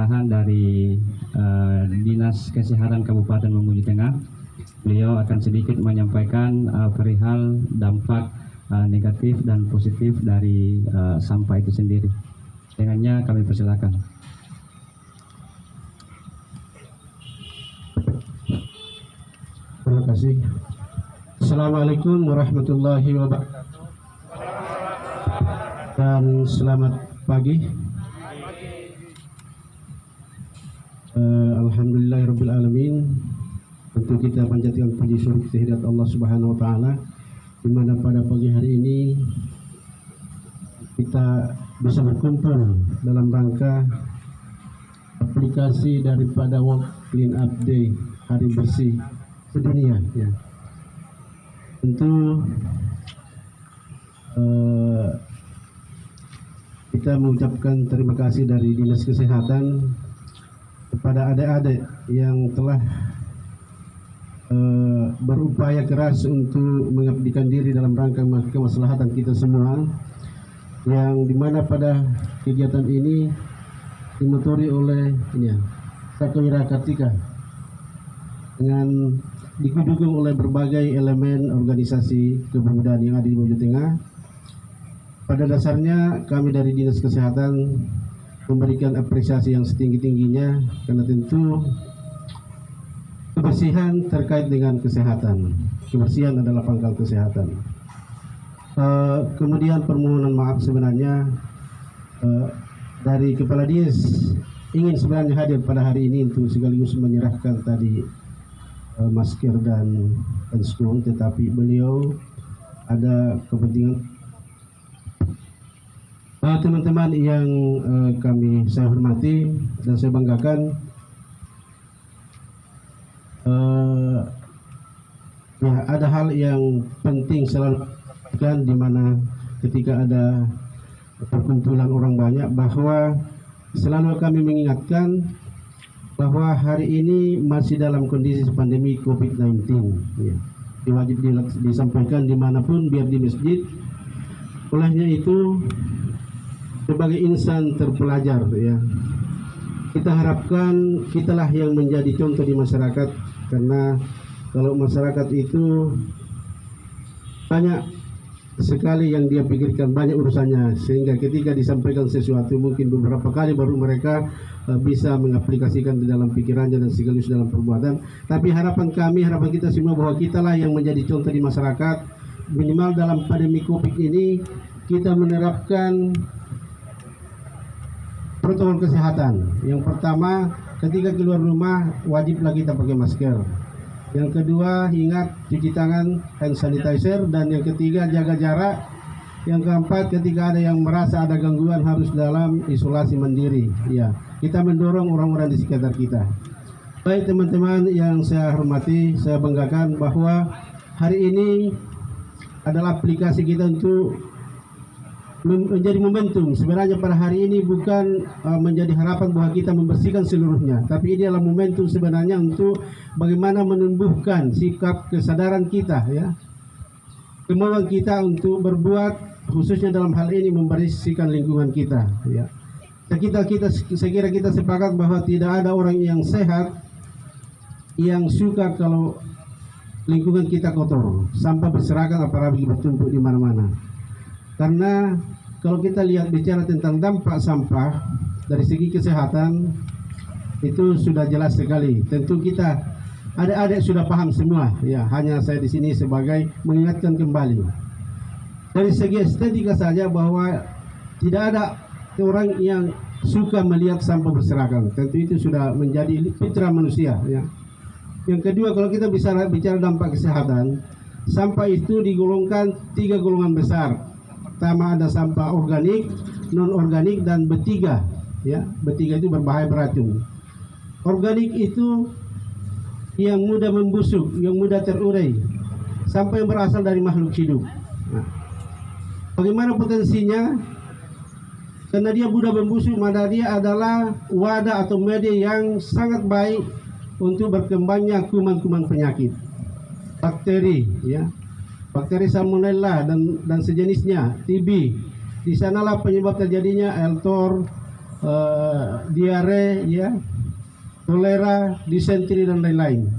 arahan dari Dinas Kesehatan Kabupaten Mamuju Tengah. Beliau akan sedikit menyampaikan perihal dampak negatif dan positif dari sampah itu sendiri. Dengannya kami persilakan. Terima kasih. Assalamualaikum warahmatullahi wabarakatuh. Dan selamat pagi. Alhamdulillahirrabbilalamin. Tentu kita panjatkan puji syukur kehadirat Allah Subhanahu wa Ta'ala, di mana pada pagi hari ini kita bisa berkumpul dalam rangka aplikasi daripada World Clean Up Day, Hari Bersih Sedunia. Ya. Tentu kita mengucapkan terima kasih dari Dinas Kesehatan kepada adik-adik yang telah berupaya keras untuk mengabdikan diri dalam rangka kemaslahatan kita semua, yang dimana pada kegiatan ini dimotori oleh Sakawira Kartika dengan didukung oleh berbagai elemen organisasi kepemudaan yang ada di Mamuju Tengah. Pada dasarnya kami dari Dinas Kesehatan memberikan apresiasi yang setinggi-tingginya, karena tentu kebersihan terkait dengan kesehatan. Kebersihan adalah pangkal kesehatan. Kemudian permohonan maaf sebenarnya dari Kepala Dinas ingin sebenarnya hadir pada hari ini untuk sekaligus menyerahkan tadi masker dan skon, tetapi beliau ada kepentingan. Teman-teman yang saya hormati dan saya banggakan, ya ada hal yang penting selalu kan, di mana ketika ada perkumpulan orang banyak, bahwa selalu kami mengingatkan bahwa hari ini masih dalam kondisi pandemi COVID-19. Ya. Wajib disampaikan dimanapun, biar di masjid. Olehnya itu, sebagai insan terpelajar, ya, kita harapkan kitalah yang menjadi contoh di masyarakat, karena kalau masyarakat itu banyak sekali yang dia pikirkan, banyak urusannya, sehingga ketika disampaikan sesuatu mungkin beberapa kali baru mereka bisa mengaplikasikan di dalam pikirannya dan sekaligus dalam perbuatan. Tapi harapan kami, harapan kita semua, bahwa kitalah yang menjadi contoh di masyarakat. Minimal dalam pandemi COVID ini kita menerapkan protokol kesehatan. Yang pertama, ketika keluar rumah wajiblah kita pakai masker. Yang kedua, ingat cuci tangan, hand sanitizer. Dan yang ketiga, jaga jarak. Yang keempat, ketika ada yang merasa ada gangguan harus dalam isolasi mandiri. Ya, kita mendorong orang-orang di sekitar kita. Baik teman-teman yang saya hormati, saya banggakan bahwa hari ini adalah aplikasi kita untuk menjadi momentum. Sebenarnya pada hari ini bukan menjadi harapan bahwa kita membersihkan seluruhnya, tapi ini adalah momentum sebenarnya untuk bagaimana menumbuhkan sikap kesadaran kita, ya, kemauan kita untuk berbuat, khususnya dalam hal ini membersihkan lingkungan kita. Ya. Saya kira kita sepakat bahwa tidak ada orang yang sehat yang suka kalau lingkungan kita kotor, sampah berserakan apalagi bertumpuk di mana-mana. Karena kalau kita lihat bicara tentang dampak sampah dari segi kesehatan, itu sudah jelas sekali. Tentu kita adik-adik sudah paham semua, ya. Hanya saya di sini sebagai mengingatkan kembali. Dari segi estetika saja, bahwa tidak ada orang yang suka melihat sampah berserakan. Tentu itu sudah menjadi fitrah manusia, ya. Yang kedua, kalau kita bicara dampak kesehatan, sampah itu digolongkan 3 golongan besar. Pertama ada sampah organik, non-organik, dan B3. Ya, B3 itu berbahaya, beracun. Organik itu yang mudah membusuk, yang mudah terurai, sampah yang berasal dari makhluk hidup. Nah, bagaimana potensinya? Karena dia mudah membusuk, maka dia adalah wadah atau media yang sangat baik untuk berkembangnya kuman-kuman penyakit, bakteri, ya. Bakteri salmonella dan sejenisnya, TB. Di sanalah penyebab terjadinya L. thor, diare, ya, kolera, disentri dan lain-lain.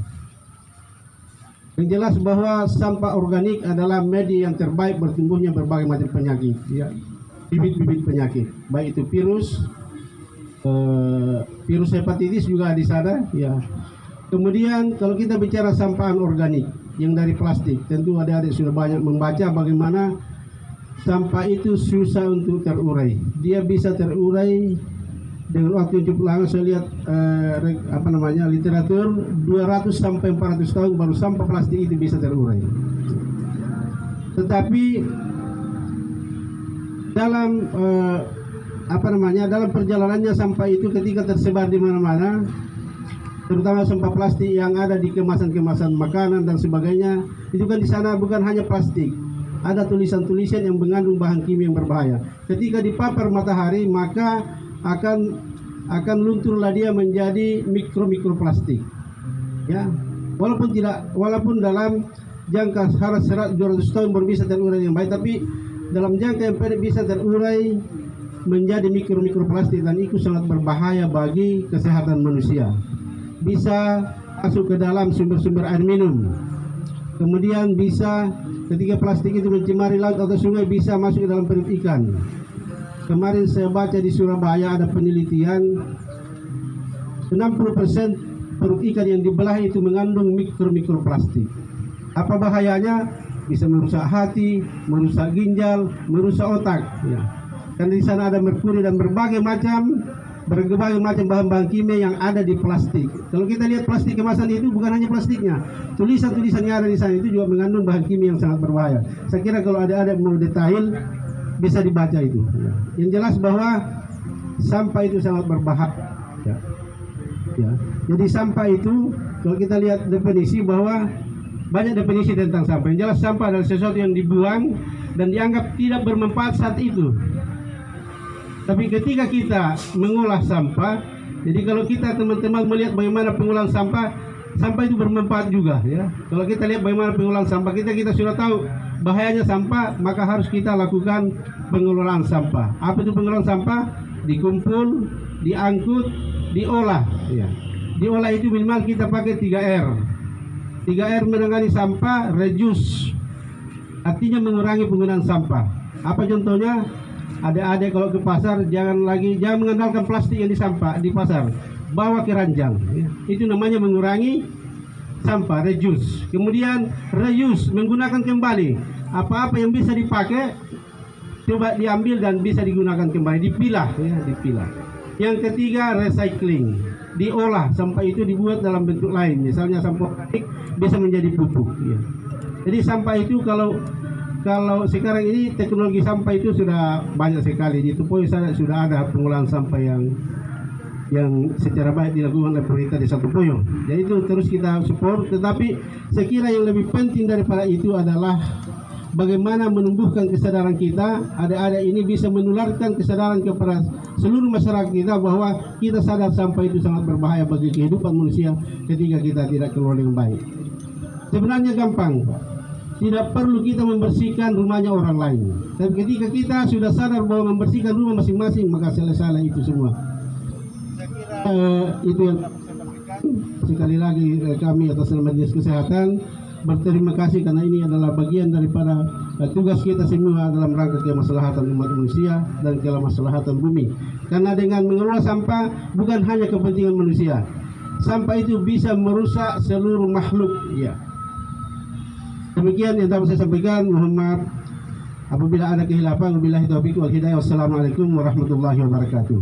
Yang jelas bahwa sampah organik adalah media yang terbaik bertumbuhnya berbagai macam penyakit, ya, bibit-bibit penyakit, baik itu virus hepatitis juga di sana, ya. Kemudian kalau kita bicara sampah organik yang dari plastik, tentu adik-adik sudah banyak membaca bagaimana sampah itu susah untuk terurai. Dia bisa terurai dengan waktu yang cukup lama. Saya lihat literatur 200 sampai 400 tahun baru sampah plastik itu bisa terurai. Tetapi dalam dalam perjalanannya sampah itu ketika tersebar di mana-mana, terutama sampah plastik yang ada di kemasan-kemasan makanan dan sebagainya, itu kan di sana bukan hanya plastik, ada tulisan-tulisan yang mengandung bahan kimia yang berbahaya. Ketika dipapar matahari maka akan lunturlah dia menjadi mikroplastik. Ya, walaupun dalam jangka serat 200 tahun baru bisa terurai yang baik, tapi dalam jangka yang pendek bisa terurai menjadi mikroplastik, dan itu sangat berbahaya bagi kesehatan manusia. Bisa masuk ke dalam sumber-sumber air minum. Kemudian bisa ketika plastik itu mencemari laut atau sungai bisa masuk ke dalam perut ikan. Kemarin saya baca di Surabaya ada penelitian 60% perut ikan yang dibelah itu mengandung mikroplastik. Apa bahayanya? Bisa merusak hati, merusak ginjal, merusak otak. Ya. Karena di sana ada merkuri dan berbagai macam bahan-bahan kimia yang ada di plastik. Kalau kita lihat plastik kemasan itu bukan hanya plastiknya, tulisan-tulisan yang ada di sana itu juga mengandung bahan kimia yang sangat berbahaya. Saya kira kalau ada mau detail bisa dibaca itu. Ya. Yang jelas bahwa sampah itu sangat berbahaya. Ya. Ya. Jadi sampah itu kalau kita lihat definisi, bahwa banyak definisi tentang sampah. Yang jelas sampah adalah sesuatu yang dibuang dan dianggap tidak bermanfaat saat itu. Tapi ketika kita mengolah sampah, jadi kalau kita teman-teman melihat bagaimana pengolahan sampah itu bermanfaat juga, ya. Kalau kita lihat bagaimana pengolahan sampah, kita sudah tahu bahayanya sampah, maka harus kita lakukan pengelolaan sampah. Apa itu pengelolaan sampah? Dikumpul, diangkut, diolah, ya. Diolah itu minimal kita pakai 3R. 3R menangani sampah, reduce, artinya mengurangi penggunaan sampah. Apa contohnya? Adik-adik kalau ke pasar jangan mengandalkan plastik yang di pasar, bawa ke ranjang. Ya. Itu namanya mengurangi sampah, reduce. Kemudian reuse, menggunakan kembali. Apa-apa yang bisa dipakai coba diambil dan bisa digunakan kembali, dipilah, ya, dipilah. Yang ketiga recycling, diolah sampah itu dibuat dalam bentuk lain. Misalnya sampah plastik bisa menjadi pupuk. Ya. Jadi sampah itu kalau sekarang ini teknologi sampah itu sudah banyak sekali. Di Tupoi sudah ada pengolahan sampah yang secara baik dilakukan oleh pemerintah Desa Tupoyo. Jadi itu terus kita support. Tetapi saya kira yang lebih penting daripada itu adalah bagaimana menumbuhkan kesadaran kita. Adik-adik ini bisa menularkan kesadaran kepada seluruh masyarakat kita bahwa kita sadar sampah itu sangat berbahaya bagi kehidupan manusia ketika kita tidak kelola dengan baik. Sebenarnya gampang. Tidak perlu kita membersihkan rumahnya orang lain. Dan ketika kita sudah sadar bahwa membersihkan rumah masing-masing, maka selesai itu semua. Itu yang sekali lagi kami atas nama Dinas Kesehatan berterima kasih, karena ini adalah bagian daripada tugas kita semua dalam rangka kemaslahatan umat manusia dan kemaslahatan bumi. Karena dengan mengelola sampah bukan hanya kepentingan manusia, sampah itu bisa merusak seluruh makhluk. Ya. Demikian yang dapat saya sampaikan. Mohon maaf apabila ada kehilafan. Wabillahi taufiq wal hidayah. Wassalamualaikum warahmatullahi wabarakatuh.